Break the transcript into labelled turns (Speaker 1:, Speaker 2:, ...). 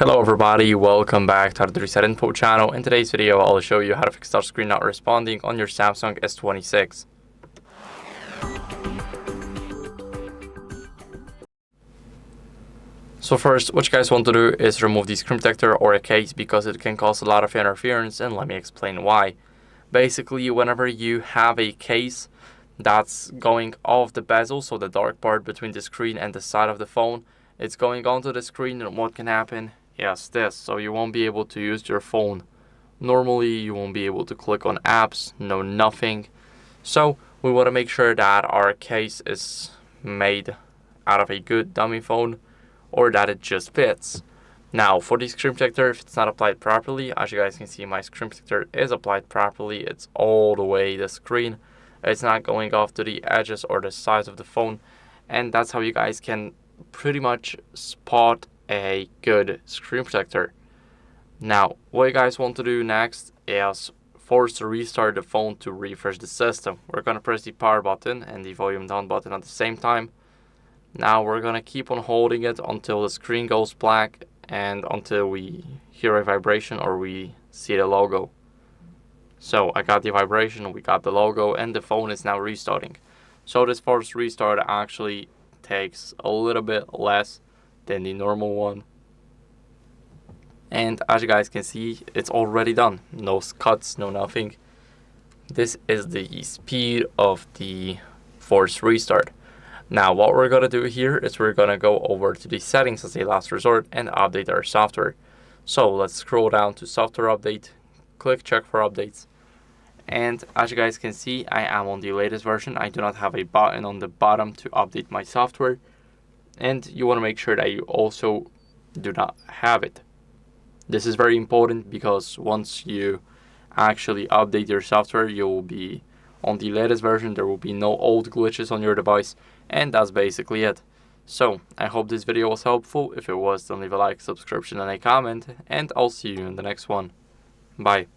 Speaker 1: Hello everybody, welcome back to the HardReset.Info channel. In today's video, I'll show you how to fix touch screen not responding on your Samsung S26. So first, what you guys want to do is remove the screen protector or a case because it can cause a lot of interference, and let me explain why. Basically, whenever you have a case that's going off the bezel, so the dark part between the screen and the side of the phone, it's going onto the screen, and what can happen? Yes, this. So you won't be able to use your phone. Normally, you won't be able to click on apps, no nothing. So we want to make sure that our case is made out of a good dummy phone, or that it just fits. Now, for the screen protector, if it's not applied properly, as you guys can see, my screen protector is applied properly. It's all the way the screen. It's not going off to the edges or the sides of the phone. And that's how you guys can pretty much spot a good screen protector. Now, what you guys want to do next is force restart the phone to refresh the system. We're going to press the power button and the volume down button at the same time. Now we're going to keep on holding it until the screen goes black and until we hear a vibration or we see the logo. So I got the vibration, we got the logo, and the phone is now restarting. So this forced restart actually takes a little bit less than the normal one. And as you guys can see, it's already done. No cuts, no nothing. This is the speed of the forced restart. Now what we're going to do here is we're going to go over to the settings as a last resort and update our software. So let's scroll down to software update, click check for updates. And as you guys can see, I am on the latest version. I do not have a button on the bottom to update my software. And you want to make sure that you also do not have it. This is very important because once you actually update your software, you will be on the latest version. There will be no old glitches on your device, and that's basically it. So I hope this video was helpful. If it was, then leave a like, subscription, and a comment, and I'll see you in the next one. Bye.